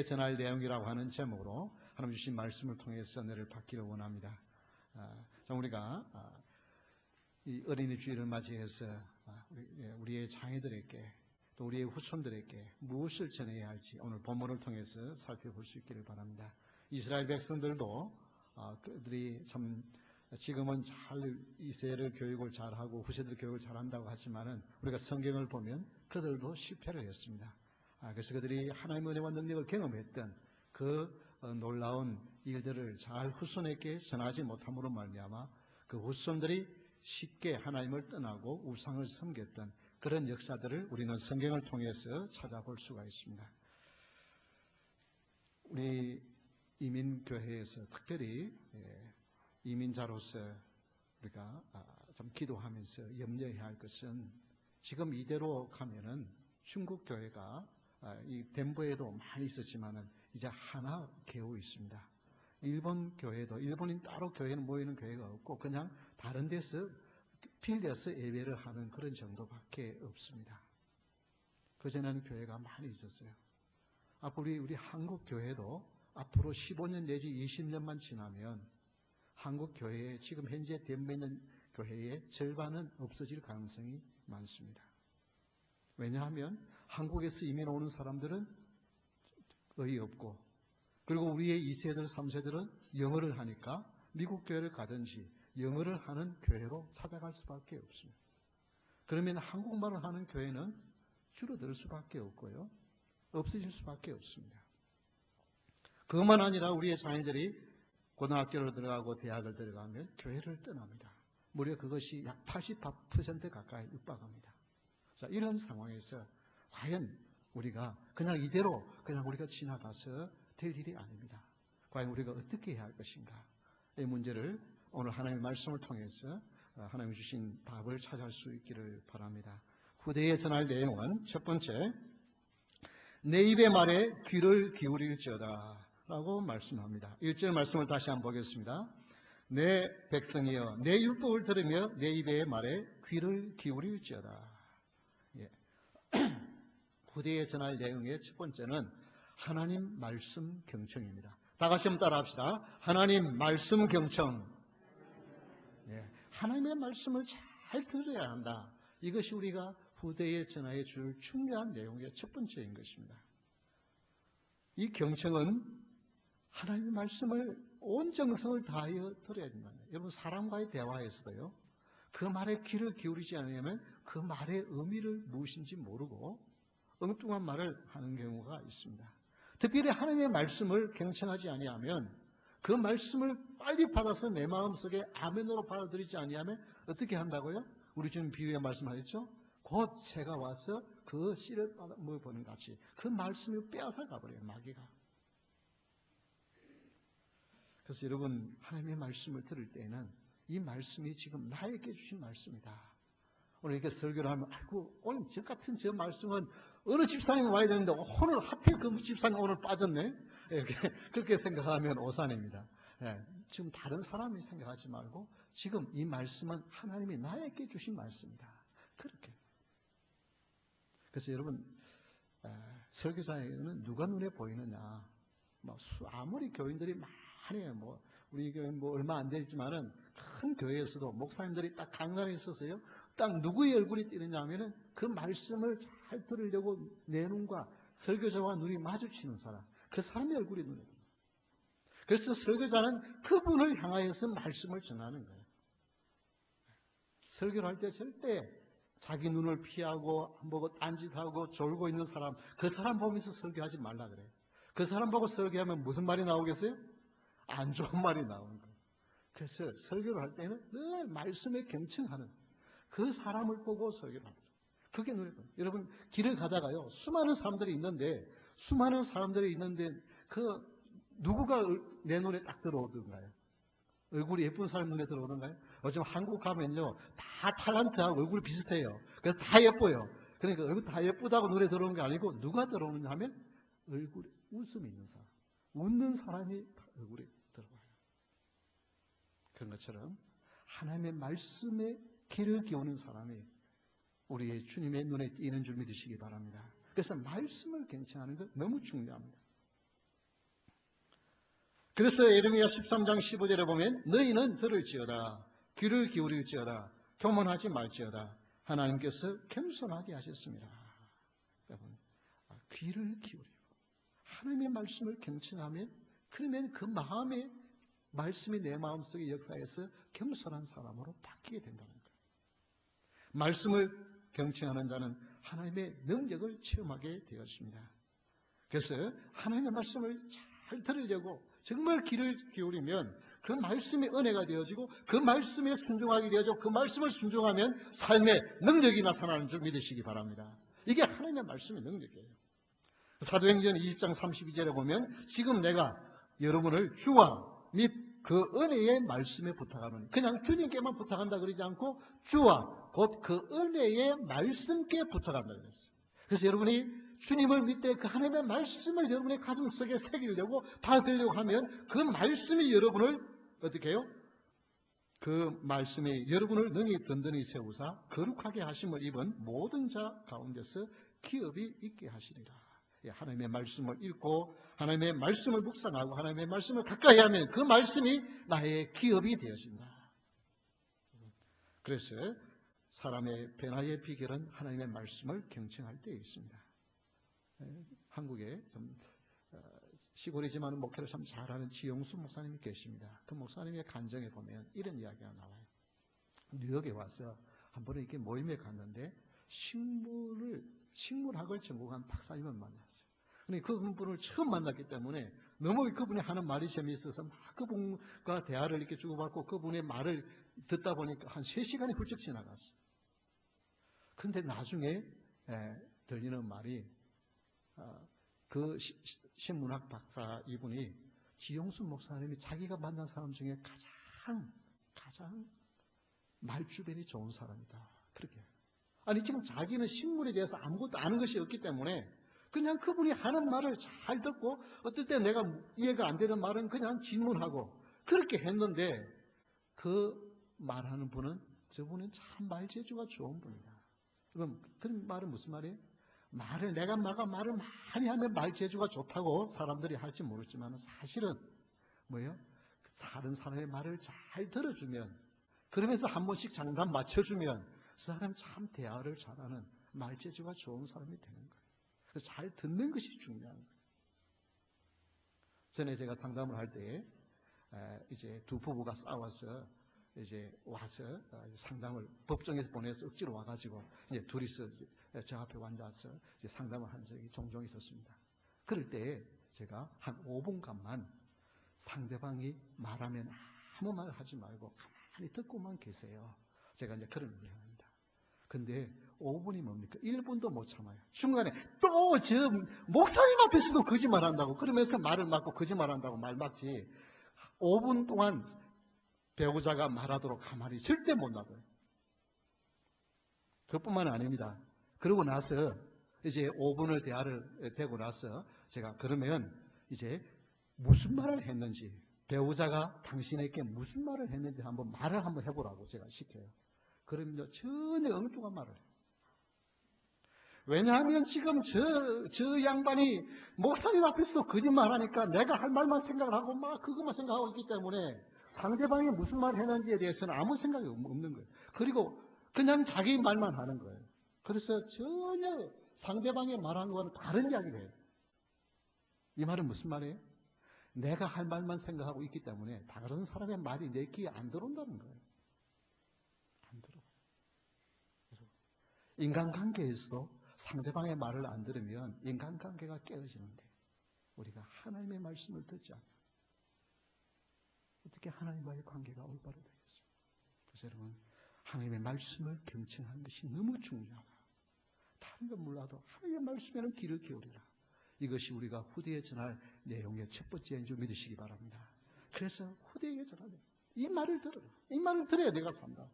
전할 내용이라고 하는 제목으로 하나님 주신 말씀을 통해서 은혜를 받기를 원합니다. 우리가 이 어린이 주일을 맞이해서 우리의 자녀들에게 또 우리의 후손들에게 무엇을 전해야 할지 오늘 본문을 통해서 살펴볼 수 있기를 바랍니다. 이스라엘 백성들도 그들이 참 지금은 잘 이세를 교육을 잘하고 후세들 교육을 잘한다고 하지만은 우리가 성경을 보면 그들도 실패를 했습니다. 그래서 그들이 하나님의 은혜와 능력을 경험했던 그 놀라운 일들을 잘 후손에게 전하지 못함으로 말미암아 그 후손들이 쉽게 하나님을 떠나고 우상을 섬겼던 그런 역사들을 우리는 성경을 통해서 찾아볼 수가 있습니다. 우리 이민교회에서 특별히 이민자로서 우리가 좀 기도하면서 염려해야 할 것은 지금 이대로 가면은 중국 교회가 이 덴버에도 많이 있었지만은 이제 하나 개고 있습니다. 일본 교회도 일본인 따로 교회는 모이는 교회가 없고 그냥 다른 데서 빌려서 예배를 하는 그런 정도밖에 없습니다. 그전에는 교회가 많이 있었어요. 앞으로 우리 한국 교회도 앞으로 15년 내지 20년만 지나면 한국 교회에 지금 현재 덴버에 있는 교회의 절반은 없어질 가능성이 많습니다. 왜냐하면 한국에서 이민 오는 사람들은 거의 없고 그리고 우리의 2세들, 3세들은 영어를 하니까 미국 교회를 가든지 영어를 하는 교회로 찾아갈 수밖에 없습니다. 그러면 한국말을 하는 교회는 줄어들 수밖에 없고요. 없어질 수밖에 없습니다. 그것만 아니라 우리의 자녀들이 고등학교를 들어가고 대학을 들어가면 교회를 떠납니다. 무려 그것이 약 80% 가까이 육박합니다. 자, 이런 상황에서 과연 우리가 그냥 이대로 그냥 우리가 지나가서 될 일이 아닙니다. 과연 우리가 어떻게 해야 할 것인가? 이 문제를 오늘 하나님의 말씀을 통해서 하나님이 주신 답을 찾을 수 있기를 바랍니다. 후대에 전할 내용은 첫 번째, 내 입의 말에 귀를 기울일지어다 라고 말씀합니다. 1절 말씀을 다시 한번 보겠습니다. 내 백성이여 내 율법을 들으며 내 입의 말에 귀를 기울일지어다. 후대에 전할 내용의 첫 번째는 하나님 말씀 경청입니다. 다 같이 한번 따라 합시다. 하나님 말씀 경청. 하나님의 말씀을 잘 들어야 한다. 이것이 우리가 후대에 전하여 줄 중요한 내용의 첫 번째인 것입니다. 이 경청은 하나님의 말씀을 온 정성을 다하여 들어야 된다. 여러분 사람과의 대화에서도요. 그 말에 귀를 기울이지 않으면 그 말의 의미를 무엇인지 모르고 엉뚱한 말을 하는 경우가 있습니다. 특별히 하나님의 말씀을 경청하지 아니하면 그 말씀을 빨리 받아서 내 마음속에 아멘으로 받아들이지 아니하면 어떻게 한다고요? 우리 지금 비유에 말씀하셨죠? 곧 새가 와서 그 씨를 먹어보는 같이 그 말씀을 빼앗아 가버려요. 마귀가. 그래서 여러분 하나님의 말씀을 들을 때에는 이 말씀이 지금 나에게 주신 말씀이다. 오늘 이렇게 설교를 하면 아이고 오늘 저 같은 저 말씀은 어느 집사님이 와야 되는데 오늘 하필 그 집사님 오늘 빠졌네. 이렇게 그렇게 생각하면 오산입니다. 지금 다른 사람이 생각하지 말고 지금 이 말씀은 하나님이 나에게 주신 말씀이다. 그렇게. 그래서 여러분 설교자에게는 누가 눈에 보이느냐? 아무리 교인들이 많이 우리 교회 얼마 안 되지만은 큰 교회에서도 목사님들이 딱 강단에 있어서요. 딱 누구의 얼굴이 띄느냐 하면은 그 말씀을 잘 들으려고 내 눈과 설교자와 눈이 마주치는 사람, 그 사람의 얼굴이 눈에 띄는. 그래서 설교자는 그분을 향하여서 말씀을 전하는 거예요. 설교를 할 때 절대 자기 눈을 피하고 보고 딴짓하고 졸고 있는 사람, 그 사람 보면서 설교하지 말라 그래요. 그 사람 보고 설교하면 무슨 말이 나오겠어요? 안 좋은 말이 나오는 거예요. 그래서 설교를 할 때는 늘 말씀에 경청하는 그 사람을 보고 설교를 합니다. 그게 눈에 보여요. 여러분 길을 가다가요 수많은 사람들이 있는데 그 누구가 내 눈에 딱 들어오던가요? 얼굴이 예쁜 사람 눈에 들어오던가요? 요즘 한국 가면요 다 탤런트하고 얼굴이 비슷해요. 그래서 다 예뻐요. 그러니까 얼굴 다 예쁘다고 눈에 들어오는 게 아니고 누가 들어오느냐 하면 얼굴에 웃음이 있는 사람, 웃는 사람이 얼굴에 들어와요. 그런 것처럼 하나님의 말씀에 귀를 기우는 사람이 우리의 주님의 눈에 띄는 줄 믿으시기 바랍니다. 그래서 말씀을 경청하는 것 너무 중요합니다. 그래서 예레미야 13장 15절에 보면 너희는 들을지어다, 귀를 기울일지어다, 교만하지 말지어다. 하나님께서 겸손하게 하셨습니다. 여러분, 귀를 기울이고 하나님의 말씀을 경청하면, 그러면 그 마음에 말씀이 내 마음속에 역사해서 겸손한 사람으로 바뀌게 된다는 거예요. 말씀을 경청하는 자는 하나님의 능력을 체험하게 되었습니다. 그래서 하나님의 말씀을 잘 들으려고 정말 귀를 기울이면 그 말씀이 은혜가 되어지고 그 말씀에 순종하게 되어지고 그 말씀을 순종하면 삶의 능력이 나타나는 줄 믿으시기 바랍니다. 이게 하나님의 말씀의 능력이에요. 사도행전 20장 32절에 보면 지금 내가 여러분을 주와 및 그 은혜의 말씀에 부탁하노니, 그냥 주님께만 부탁한다 그러지 않고 주와 곧 그 은혜의 말씀께 부탁한다 그랬어요. 그래서 여러분이 주님을 믿되 그 하나님의 말씀을 여러분의 가슴 속에 새기려고 받으려고 하면 그 말씀이 여러분을 어떻게 해요? 그 말씀이 여러분을 능히 든든히 세우사 거룩하게 하심을 입은 모든 자 가운데서 기업이 있게 하시리라. 하나님의 말씀을 읽고 하나님의 말씀을 묵상하고 하나님의 말씀을 가까이 하면 그 말씀이 나의 기업이 되어진다. 그래서 사람의 변화의 비결은 하나님의 말씀을 경청할 때에 있습니다. 한국에 좀 시골이지만 목회를 참 잘하는 지용수 목사님이 계십니다. 그 목사님의 간증에 보면 이런 이야기가 나와요. 뉴욕에 와서 한 번에 이렇게 모임에 갔는데 식물학을 전공한 박사님을 만났어요. 근데 그분을 처음 만났기 때문에 너무 그분이 하는 말이 재미있어서 막 그분과 대화를 이렇게 주고받고 그분의 말을 듣다 보니까 한 3시간이 훌쩍 지나갔어요. 그런데 나중에 들리는 말이 그 식문학 박사 이분이 지용수 목사님이 자기가 만난 사람 중에 가장 말주변이 좋은 사람이다. 그렇게. 아니 지금 자기는 식물에 대해서 아무것도 아는 것이 없기 때문에 그냥 그분이 하는 말을 잘 듣고 어떨 때 내가 이해가 안 되는 말은 그냥 질문하고 그렇게 했는데 그 말하는 분은 저분은 참 말재주가 좋은 분이다. 그럼 그런 말은 무슨 말이에요? 내가 말을 많이 하면 말재주가 좋다고 사람들이 할지 모르지만 사실은 뭐예요? 다른 사람의 말을 잘 들어주면 그러면서 한 번씩 장단 맞춰주면 그 사람 참 대화를 잘하는 말재주가 좋은 사람이 되는 거예요. 그래서 잘 듣는 것이 중요한 거예요. 전에 제가 상담을 할 때 이제 두 부부가 싸워서 이제 와서 상담을 법정에서 보내서 억지로 와가지고 이제 둘이서 저 앞에 앉아서 이제 상담을 한 적이 종종 있었습니다. 그럴 때 제가 한 5분간만 상대방이 말하면 아무 말 하지 말고 가만히 듣고만 계세요. 제가 이제 그런 얘기를 합니다. 근데 5분이 뭡니까? 1분도 못 참아요. 중간에 또 저 목사님 앞에서도 거짓말한다고 그러면서 말을 막고 거짓말한다고 말 막지 5분 동안 배우자가 말하도록 가만히 절대 못 놔둬요. 그것뿐만 아닙니다. 그러고 나서 이제 5분을 대화를 되고 나서 제가 그러면 이제 무슨 말을 했는지 배우자가 당신에게 무슨 말을 했는지 말을 한번 해보라고 제가 시켜요. 그러면 전혀 엉뚱한 말을 해요. 왜냐하면 지금 저 양반이 목사님 앞에서 거짓말하니까 내가 할 말만 생각을 하고 막 그것만 생각하고 있기 때문에 상대방이 무슨 말을 했는지에 대해서는 아무 생각이 없는 거예요. 그리고 그냥 자기 말만 하는 거예요. 그래서 전혀 상대방이 말한 거와는 다른 이야기를 해요. 이 말은 무슨 말이에요? 내가 할 말만 생각하고 있기 때문에 다른 사람의 말이 내 귀에 안 들어온다는 거예요. 안 들어와요. 인간관계에서도 상대방의 말을 안 들으면 인간관계가 깨어지는데 우리가 하나님의 말씀을 듣지 않아요. 어떻게 하나님과의 관계가 올바로 되겠어요? 그래서 여러분 하나님의 말씀을 경청하는 것이 너무 중요하다. 다른 건 몰라도 하나님의 말씀에는 귀를 기울이라. 이것이 우리가 후대에 전할 내용의 첫 번째인 줄 믿으시기 바랍니다. 그래서 후대에 전할 이 말을 들어라. 이 말을 들어야 내가 산다.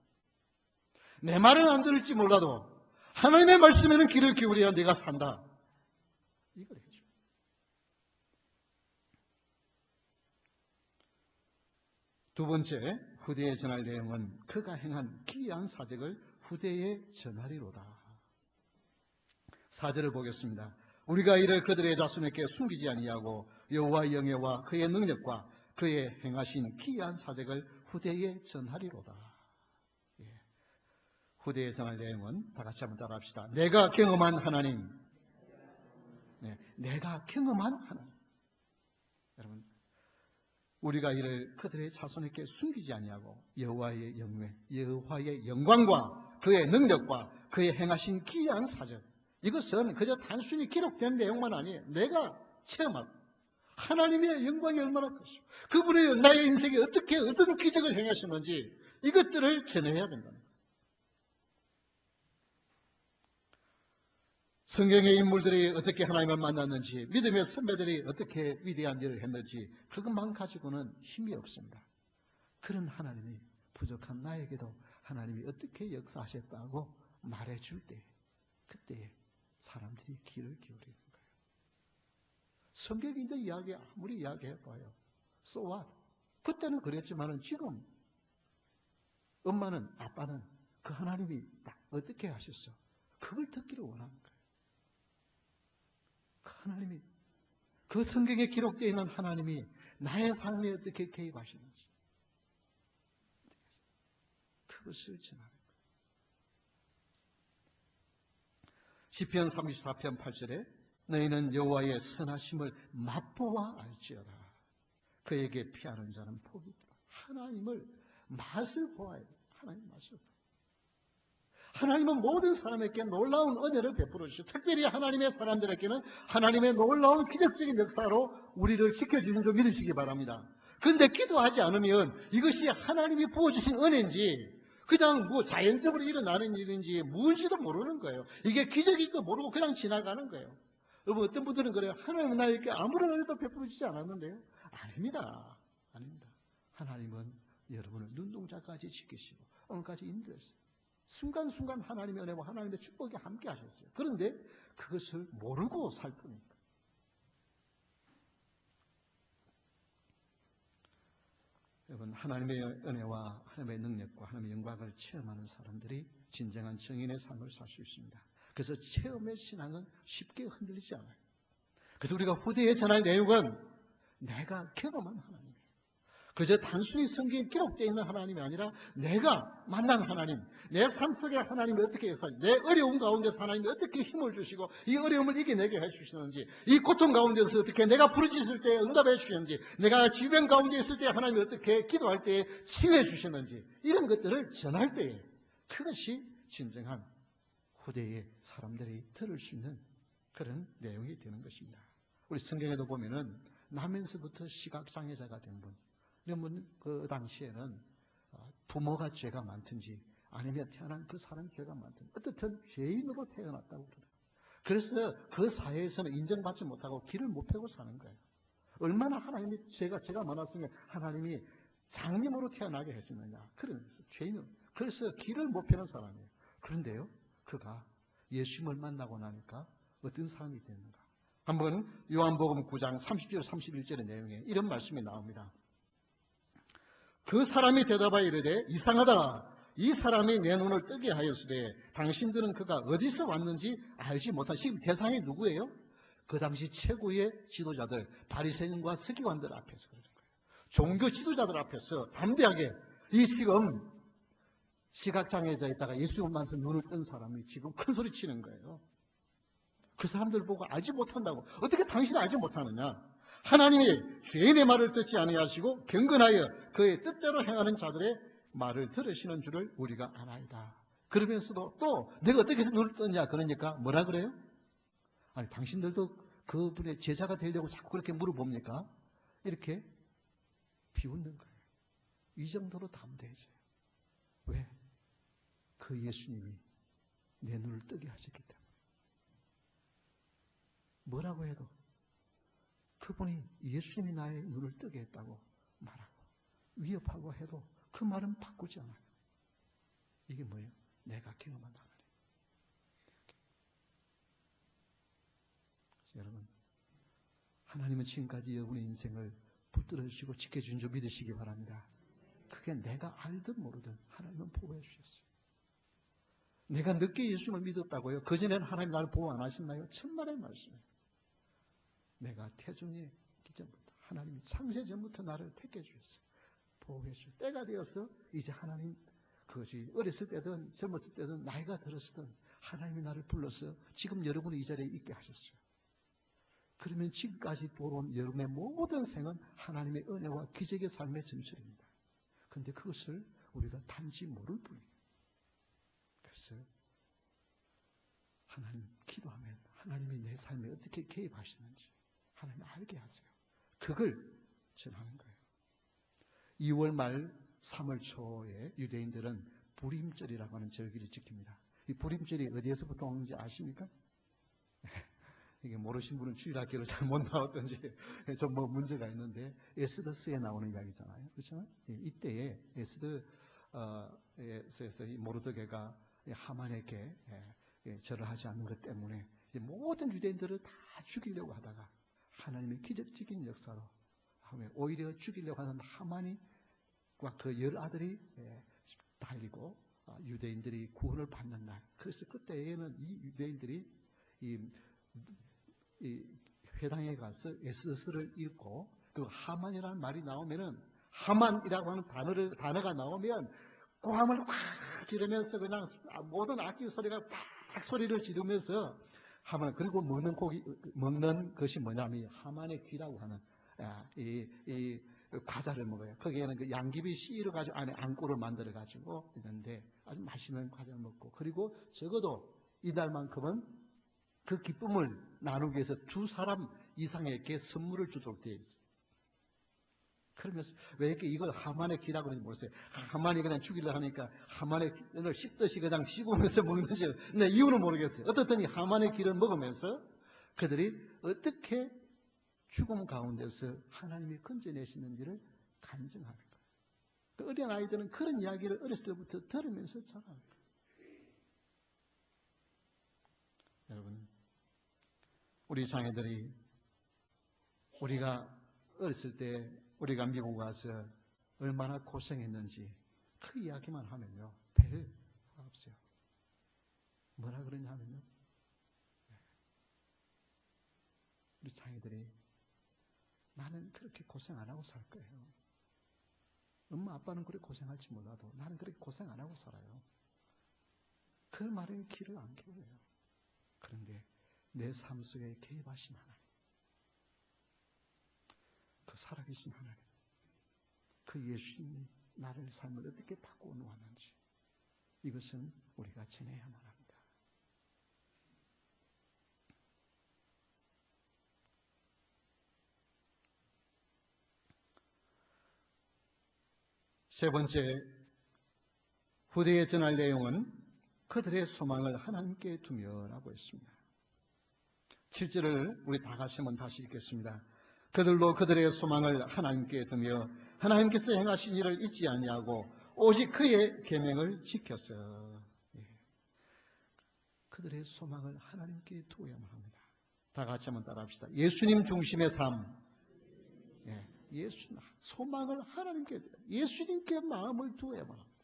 내 말은 안 들을지 몰라도 하나님의 말씀에는 귀를 기울여야 내가 산다. 이걸 해줘. 두 번째 후대에 전할 내용은 그가 행한 기이한 사적을 후대에 전하리로다. 4절을 보겠습니다. 우리가 이를 그들의 자손에게 숨기지 아니하고 여호와의 영예와 그의 능력과 그의 행하신 기이한 사적을 후대에 전하리로다. 예. 후대에 전할 내용은 다 같이 한번 따라합시다. 내가 경험한 하나님. 네, 내가 경험한 하나님. 여러분, 우리가 이를 그들의 자손에게 숨기지 아니하고 여호와의 영광, 여호와의 영광과 그의 능력과 그의 행하신 기이한 사적, 이것은 그저 단순히 기록된 내용만 아니에요. 내가 체험하고 하나님의 영광이 얼마나 크시고 그분이 나의 인생에 어떻게 어떤 기적을 행하셨는지 이것들을 전해야 된다는 거예요. 성경의 인물들이 어떻게 하나님을 만났는지, 믿음의 선배들이 어떻게 위대한 일을 했는지 그것만 가지고는 힘이 없습니다. 그런 하나님이 부족한 나에게도 하나님이 어떻게 역사하셨다고 말해줄 때, 그때 사람들이 귀를 기울이는 거예요. 성경이 이제 이야기 아무리 이야기해봐요. So what? 그때는 그랬지만은 지금 엄마는, 아빠는 그 하나님이 딱 어떻게 하셨어? 그걸 듣기를 원하는 거예요. 그 하나님이, 그 성경에 기록되어 있는 하나님이 나의 삶에 어떻게 개입하시는지 그것을 전하는 거예요. 시편 34편 8절에 너희는 여호와의 선하심을 맛보아 알지어다. 그에게 피하는 자는 복이 있다. 하나님을 맛을 보아야 돼요. 하나님 맛을 보아야 돼요. 하나님은 모든 사람에게 놀라운 은혜를 베풀어 주시고 특별히 하나님의 사람들에게는 하나님의 놀라운 기적적인 역사로 우리를 지켜주신 줄 믿으시기 바랍니다. 그런데 기도하지 않으면 이것이 하나님이 부어주신 은혜인지 그냥 뭐 자연적으로 일어나는 일인지 무엇인지도 모르는 거예요. 이게 기적일지도 모르고 그냥 지나가는 거예요. 여러분, 어떤 분들은 그래요. 하나님은 나에게 아무런 은혜도 베풀어 주지 않았는데요. 아닙니다. 아닙니다. 하나님은 여러분을 눈동자까지 지키시고 오늘까지 인도했어요. 순간순간 하나님의 은혜와 하나님의 축복이 함께 하셨어요. 그런데 그것을 모르고 살 뿐입니다. 여러분, 하나님의 은혜와 하나님의 능력과 하나님의 영광을 체험하는 사람들이 진정한 정인의 삶을 살 수 있습니다. 그래서 체험의 신앙은 쉽게 흔들리지 않아요. 그래서 우리가 후대에 전할 내용은 내가 경험한 하나님, 그저 단순히 성경에 기록되어 있는 하나님이 아니라 내가 만난 하나님, 내 삶 속에 하나님이 어떻게 해서 내 어려움 가운데서 하나님이 어떻게 힘을 주시고 이 어려움을 이겨내게 해주시는지, 이 고통 가운데서 어떻게 내가 부르짖을 때 응답해 주시는지, 내가 질병 가운데 있을 때 하나님이 어떻게 기도할 때 치유해 주시는지, 이런 것들을 전할 때에 그것이 진정한 후대의 사람들이 들을 수 있는 그런 내용이 되는 것입니다. 우리 성경에도 보면은 나면서부터 시각장애자가 된 분, 그러면 그 당시에는 부모가 죄가 많든지 아니면 태어난 그 사람 죄가 많든지 어떻든 죄인으로 태어났다고 그래요. 그래서 그 사회에서는 인정받지 못하고 길을 못 펴고 사는 거예요. 얼마나 하나님이 죄가 많았으면 하나님이 장님으로 태어나게 했었느냐. 그래서 죄인으로. 그래서 길을 못 펴는 사람이에요. 그런데요, 그가 예수님을 만나고 나니까 어떤 사람이 됐는가. 한번 요한복음 9장 30절 31절의 내용에 이런 말씀이 나옵니다. 그 사람이 대답하여 이르되 이상하다. 이 사람이 내 눈을 뜨게 하였으되 당신들은 그가 어디서 왔는지 알지 못한. 지금 대상이 누구예요? 그 당시 최고의 지도자들, 바리새인과 서기관들 앞에서 그러는 거예요. 종교 지도자들 앞에서 담대하게 이 지금 시각장애자에다가 예수님을 만나서 눈을 뜬 사람이 지금 큰 소리 치는 거예요. 그 사람들 보고 알지 못한다고. 어떻게 당신이 알지 못하느냐? 하나님이 죄인의 말을 듣지 아니하시고 경건하여 그의 뜻대로 행하는 자들의 말을 들으시는 줄을 우리가 아나이다. 그러면서도 또 내가 어떻게 해서 눈을 떴냐 그러니까 뭐라 그래요? 아니 당신들도 그분의 제자가 되려고 자꾸 그렇게 물어봅니까? 이렇게 비웃는 거예요. 이 정도로 담대해져요. 왜? 그 예수님이 내 눈을 뜨게 하셨기 때문에. 뭐라고 해도 그분이 예수님이 나의 눈을 뜨게 했다고 말하고 위협하고 해도 그 말은 바꾸지 않아요. 이게 뭐예요? 내가 경험한 하나님. 여러분, 하나님은 지금까지 여러분의 인생을 붙들어 주시고 지켜주신 줄 믿으시기 바랍니다. 그게 내가 알든 모르든 하나님은 보호해 주셨어요. 내가 늦게 예수님을 믿었다고요? 그전에는 하나님 나를 보호 안 하셨나요? 천만의 말씀이에요. 내가 태중에 있기 전부터 하나님이 창세 전부터 나를 택해 주셨어요. 보호해 주셨어요. 때가 되어서 이제 하나님, 그것이 어렸을 때든 젊었을 때든 나이가 들었을 하나님이 나를 불러서 지금 여러분이 이 자리에 있게 하셨어요. 그러면 지금까지 돌아온 여러분의 모든 생은 하나님의 은혜와 기적의 삶의 전설입니다. 그런데 그것을 우리가 단지 모를 뿐이에요. 그래서 하나님 기도하면 하나님이 내 삶에 어떻게 개입하시는지 하나님 알게 하세요. 그걸 전하는 거예요. 2월 말 3월 초에 유대인들은 불임절이라고 하는 절기를 지킵니다. 이 불임절이 어디에서부터 오는지 아십니까? 이게 모르신 분은 주일학교를 잘 못 나왔던지 좀 뭐 문제가 있는데, 에스더스에 나오는 이야기잖아요. 그렇죠? 이때에 에스더스에서 이 모르드게가 하만에게 절을 하지 않는 것 때문에 모든 유대인들을 다 죽이려고 하다가 하나님의 기적적인 역사로 오히려 죽이려고 하는 하만과 그 열 아들이 달리고 유대인들이 구원을 받는 날. 그래서 그때에는 이 유대인들이 이 회당에 가서 에스더스를 읽고, 그 하만이라는 말이 나오면은, 하만이라고 하는 단어가 나오면 고함을 확 지르면서 그냥 모든 악기 소리가 팍 소리를 지르면서 하만, 그리고 먹는 것이 뭐냐면 하만의 귀라고 하는 이 과자를 먹어요. 거기에는 그 양귀비 씨를 가지고 안에 안고를 만들어 가지고 있는데 아주 맛있는 과자를 먹고, 그리고 적어도 이달만큼은 그 기쁨을 나누기 위해서 2사람 이상에게 선물을 주도록 되어 있어요. 그러면서 왜 이렇게 이걸 하만의 귀라고 그러는지 모르겠어요. 하만이 그냥 죽이려고 하니까 하만의 귀를 씹듯이 그냥 씹으면서 먹는지, 근데 이유는 모르겠어요. 어떻든 이 하만의 귀를 먹으면서 그들이 어떻게 죽음 가운데서 하나님이 건져내시는지를 간증하는 거예요. 그 어린 아이들은 그런 이야기를 어렸을 때부터 들으면서 자라는 거예요. 여러분, 우리 자녀들이 우리가 어렸을 때 우리가 미국 와서 얼마나 고생했는지 그 이야기만 하면요, 별 없어요. 뭐라 그러냐 하면요, 우리 자녀들이 나는 그렇게 고생 안 하고 살 거예요. 엄마 아빠는 그렇게 고생할지 몰라도 나는 그렇게 고생 안 하고 살아요. 그 말에 귀를 안 기울여요. 그런데 내 삶 속에 개입하신 하나님, 그 살아계신 하나님, 그 예수님이 나를 삶을 어떻게 바꾸어 놓았는지, 이것은 우리가 전해야만 합니다. 세 번째, 후대에 전할 내용은 그들의 소망을 하나님께 두며라고 했습니다. 7절을 우리 다 같이 한번 다시 읽겠습니다. 그들로 그들의 소망을 하나님께 두며 하나님께서 행하신 일을 잊지 아니하고 오직 그의 계명을 지켜서. 그들의 소망을 하나님께 두어야만 합니다. 다 같이 한번 따라합시다. 예수님 중심의 삶. 소망을 하나님께, 예수님께 마음을 두어야만 합니다.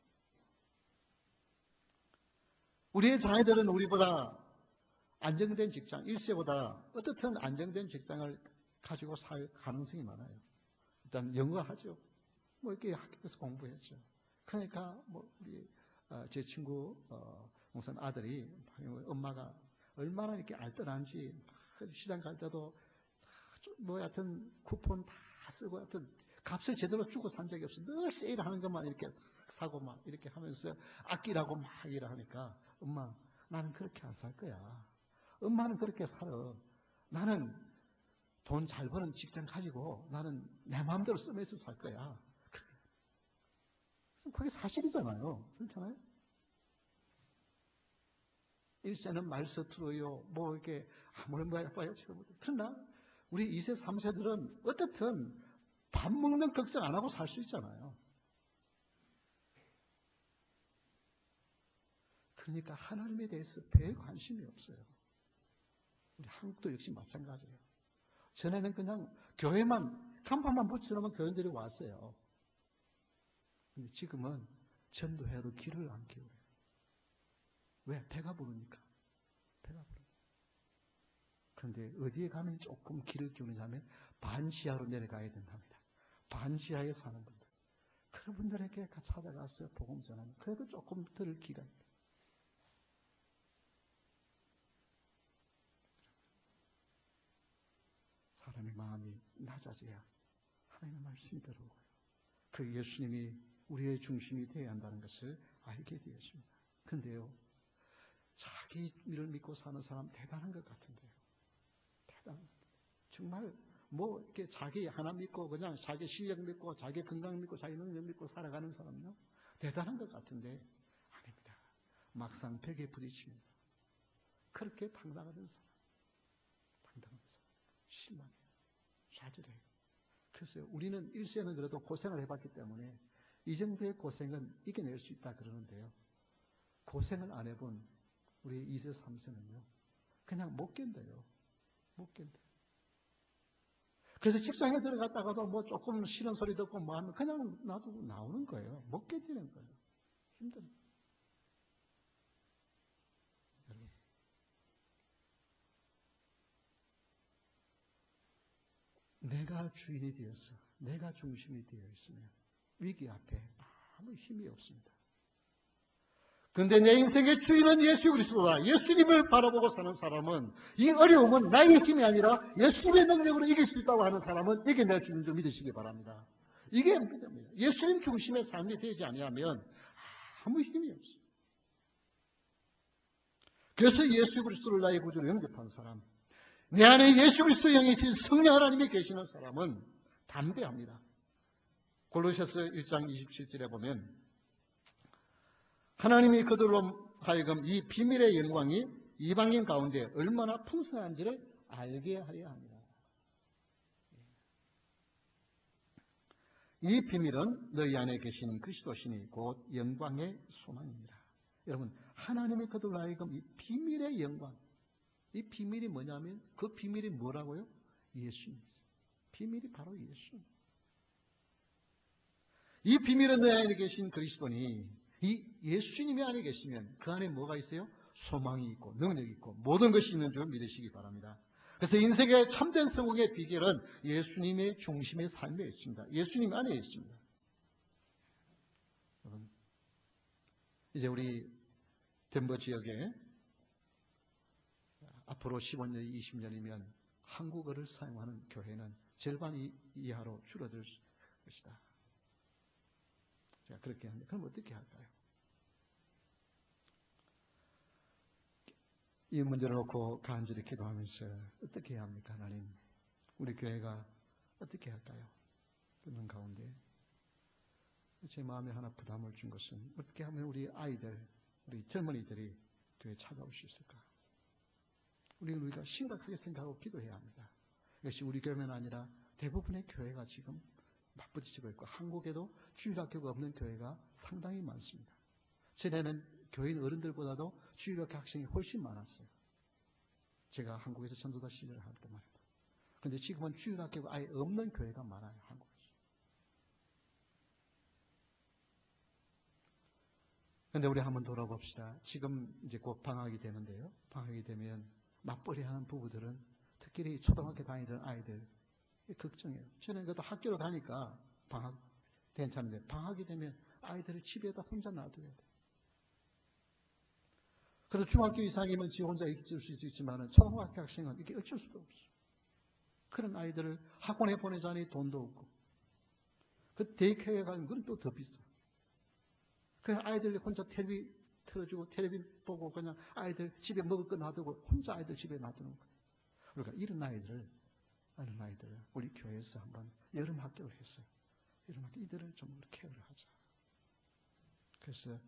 우리의 자녀들은 우리보다 안정된 직장, 일세보다 어떻든 안정된 직장을 가지고 살 가능성이 많아요. 일단 영어 하죠. 뭐 이렇게 학교에서 공부했죠. 그러니까 뭐 우리 제 친구 목사님 아들이 엄마가 얼마나 이렇게 알뜰한지, 시장 갈 때도 뭐 하여튼 쿠폰 다 쓰고 하여튼 값을 제대로 주고 산 적이 없어. 늘 세일하는 것만 이렇게 사고 막 이렇게 하면서 아끼라고 막 일을 하니까, 엄마 나는 그렇게 안 살 거야. 엄마는 그렇게 살아. 나는 돈 잘 버는 직장 가지고 나는 내 마음대로 쓰면서 살 거야. 그게 사실이잖아요. 그렇잖아요? 일세는 말서투로요. 뭐 이렇게 아무런 뭐야 그러나 우리 2세, 3세들은 어떻든 밥 먹는 걱정 안 하고 살 수 있잖아요. 그러니까 하나님에 대해서 별 관심이 없어요. 우리 한국도 역시 마찬가지예요. 전에는 그냥 교회만, 간판만 붙여놓으면 교인들이 왔어요. 근데 지금은 전도해도 귀를 안 기울여요. 왜? 배가 부르니까. 배가 부르니까. 그런데 어디에 가면 조금 귀를 기울이냐면 반지하로 내려가야 된답니다. 반지하에 사는 분들. 그런 분들에게 찾아가서 복음 전하면 그래도 조금 들을 기가 있다. 사람의 마음이 낮아져야 하나님의 말씀이 들어오고요. 그 예수님이 우리의 중심이 되어야 한다는 것을 알게 되었습니다. 근데요, 자기를 믿고 사는 사람 대단한 것 같은데요. 대단한. 정말 이렇게 자기 하나 믿고 그냥 자기 실력 믿고 자기 건강 믿고 자기 능력 믿고 살아가는 사람요 대단한 것 같은데 아닙니다. 막상 벽에 부딪힙니다. 그렇게 당당하던 사람, 실망해요. 좌절해요. 그래서 우리는 일생은 그래도 고생을 해봤기 때문에 이 정도의 고생은 이겨낼 수 있다 그러는데요. 고생을 안 해본 우리 2세, 3세는요. 그냥 못 견뎌요. 못 견뎌요. 그래서 직장에 들어갔다가도 조금 싫은 소리 듣고 하면 그냥 놔두고 나오는 거예요. 못 견디는 거예요. 힘들어요. 여러분. 내가 주인이 되어서 내가 중심이 되어 있으면 위기 앞에 아무 힘이 없습니다. 그런데 내 인생의 주인은 예수 그리스도다. 예수님을 바라보고 사는 사람은 이 어려움은 나의 힘이 아니라 예수님의 능력으로 이길 수 있다고 하는 사람은 이겨낼 수 있는 줄 믿으시기 바랍니다. 이게 믿음입니다. 예수님 중심의 삶이 되지 아니하면 아무 힘이 없어요. 그래서 예수 그리스도를 나의 구주로 영접한 사람, 내 안에 예수 그리스도 영이신 성령 하나님이 계시는 사람은 담대합니다. 골로새서 1장 27절에 보면 하나님이 그들로 하여금 이 비밀의 영광이 이방인 가운데 얼마나 풍성한지를 알게 하려 합니다. 이 비밀은 너희 안에 계신 그리스도시니 곧 영광의 소망입니다. 여러분, 하나님이 그들로 하여금 이 비밀의 영광, 이 비밀이 뭐냐면 그 비밀이 뭐라고요? 예수입니다. 비밀이 바로 예수. 이 비밀은 너희 안에 계신 그리스도니 이 예수님이 안에 계시면 그 안에 뭐가 있어요? 소망이 있고 능력이 있고 모든 것이 있는 줄 믿으시기 바랍니다. 그래서 인생의 참된 성공의 비결은 예수님의 중심의 삶에 있습니다. 예수님 안에 있습니다. 여러분, 이제 우리 덴버 지역에 앞으로 15년, 20년이면 한국어를 사용하는 교회는 절반 이하로 줄어들 것이다. 제가 그렇게 하는데 그럼 어떻게 할까요? 이 문제를 놓고 간절히 기도하면서 어떻게 해야 합니까? 하나님, 우리 교회가 어떻게 할까요? 그런 가운데 제 마음에 하나 부담을 준 것은 어떻게 하면 우리 아이들, 우리 젊은이들이 교회에 찾아올 수 있을까? 우리가 심각하게 생각하고 기도해야 합니다. 이것이 우리 교회만 아니라 대부분의 교회가 지금 맞부딪히고 있고 한국에도 주일학교가 없는 교회가 상당히 많습니다. 전에는 교인 어른들보다도 주일학교 학생이 훨씬 많았어요. 제가 한국에서 전도사 시절을 할 때만 해도. 그런데 지금은 주일학교가 아예 없는 교회가 많아요. 한국에서. 그런데 우리 한번 돌아봅시다. 지금 이제 곧 방학이 되는데요. 방학이 되면 맞벌이하는 부부들은 특히 초등학교 다니던 아이들 걱정해요. 저는 그래도 학교로 가니까 방학 괜찮은데 방학이 되면 아이들을 집에다 혼자 놔둬야 돼요. 그래서 중학교 이상이면 지 혼자 있을 수 있지만 초등학교 학생은 이게 어쩔 수가 없어요. 그런 아이들을 학원에 보내자니 돈도 없고 그 데이케어에 가면 그건 또 더 비싸. 그냥 아이들 혼자 텔레비 틀어주고 텔레비 보고 그냥 아이들 집에 먹을 거 놔두고 혼자 아이들 집에 놔두는 거예요. 그러니까 이런 아이들을 우리 교회에서 한번 여름 학교를 했어요. 여름 학교 이들을 좀 케어를 하자. 그래서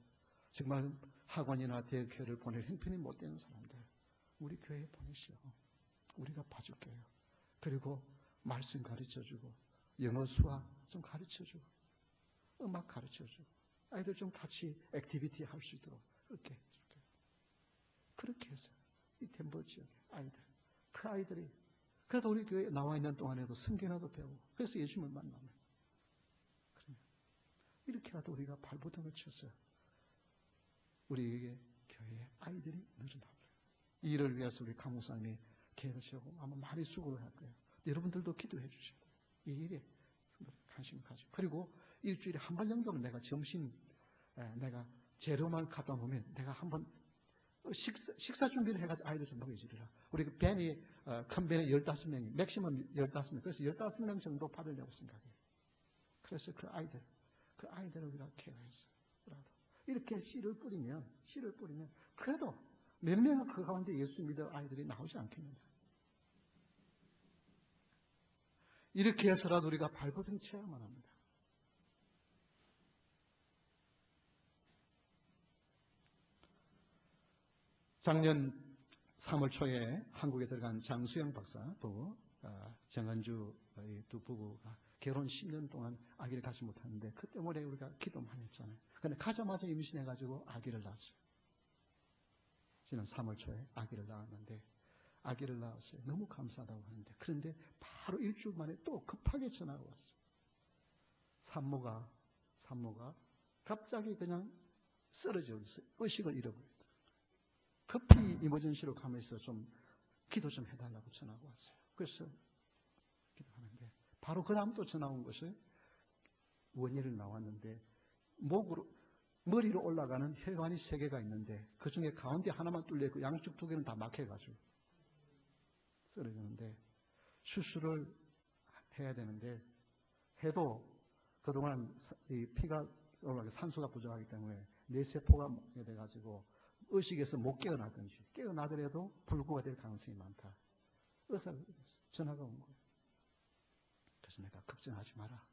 정말 학원이나 대학교를 보낼 형편이 못 되는 사람들 우리 교회에 보내시오. 우리가 봐줄게요. 그리고 말씀 가르쳐주고 영어 수학 좀 가르쳐주고 음악 가르쳐주고 아이들 좀 같이 액티비티 할 수 있도록 그렇게 해서 이 덴버 지역의 아이들 그 아이들이 그래도 우리 교회에 나와 있는 동안에도 성경이라도 배우고 그래서 예수님을 만나면 이렇게라도 우리가 발버둥을 쳐서 우리에게 교회에 아이들이 늘어나고요. 이 일을 위해서 우리 강목사님이 계획을 세우고 아마 많이 수고를 할 거예요. 여러분들도 기도해 주셔야 돼요. 이 일에 관심을 가지고. 그리고 일주일에 한 번 정도는 내가 점심, 내가 재료만 갖다 놓으면 내가 한번 식사 준비를 해가지고 아이들 좀 먹여주리라. 우리 그 벤이, 큰 벤이 15명이, 맥시멈 15명. 그래서 15명 정도 받으려고 생각해요. 그래서 그 아이들을 우리가 케어해서. 이렇게 씨를 뿌리면, 그래도 몇 명은 그 가운데 예수 믿을 아이들이 나오지 않겠느냐. 이렇게 해서라도 우리가 발버둥 쳐야만 합니다. 작년 3월 초에 한국에 들어간 장수영 박사 부부, 정은주의 두 부부가 결혼 10년 동안 아기를 갖지 못하는데 그 때문에 우리가 기도 많이 했잖아요. 그런데 가자마자 임신해가지고 아기를 낳았어요. 지난 3월 초에 아기를 낳았는데 아기를 낳았어요. 너무 감사하다고 하는데 그런데 바로 일주일 만에 또 급하게 전화가 왔어요. 산모가 갑자기 그냥 쓰러져 있어요. 의식을 잃어버렸어요. 급히 이머전시로 가면서 좀 기도 좀 해달라고 전화가 왔어요. 그래서 기도하는데 바로 그 다음 또 전화 온 것을 원인을 나왔는데 머리로 올라가는 혈관이 3개가 있는데 그 중에 가운데 하나만 뚫려있고 양쪽 2개는 다 막혀가지고 쓰러지는데 수술을 해야 되는데 해도 그동안 이 피가 올라가게 산소가 부족하기 때문에 뇌세포가 돼가지고 의식에서 못 깨어나든지 깨어나더라도 불구가 될 가능성이 많다. 의사가 전화가 온 거예요. 그래서 내가 걱정하지 마라.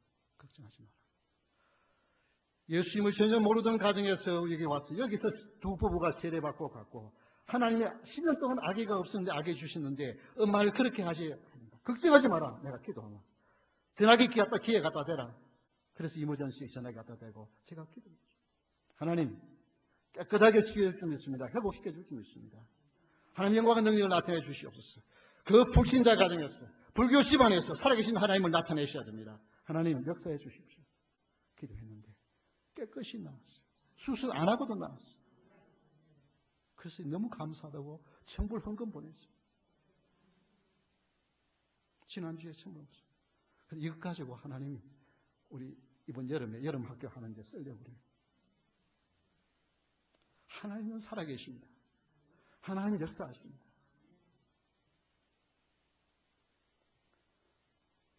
예수님을 전혀 모르던 가정에서 여기 왔어요. 여기서 두 부부가 세례받고 갔고 하나님이 10년 동안 아기가 없었는데 아기 주시는데 엄마를 그렇게 하지 걱정하지 마라. 내가 기도하면 전화기 기회 갖다 대라. 그래서 이머전시 전화기 갖다 대고 제가 기도했죠. 하나님 깨끗하게 치유해 줄 믿습니다. 회복시켜 줄 믿습니다. 하나님 영광의 능력을 나타내 주시옵소서. 그 불신자 가정에서 불교 집안에서 살아계신 하나님을 나타내셔야 됩니다. 하나님 역사해 주십시오. 기도했는데 깨끗이 나왔어요. 수술 안 하고도 나왔어요. 그래서 너무 감사하다고 천불 헌금 보냈어요. 지난주에 천불 헌금. 그래서 이것 가지고 하나님이 우리 이번 여름에 여름 학교 하는데 쓰려고 그래요. 하나님은 살아계십니다. 하나님이 역사하십니다.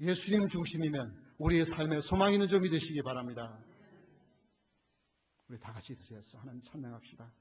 예수님 중심이면 우리의 삶에 소망 있는 점이 되시기 바랍니다. 우리 다 같이 드셔서 하나님 찬양합시다.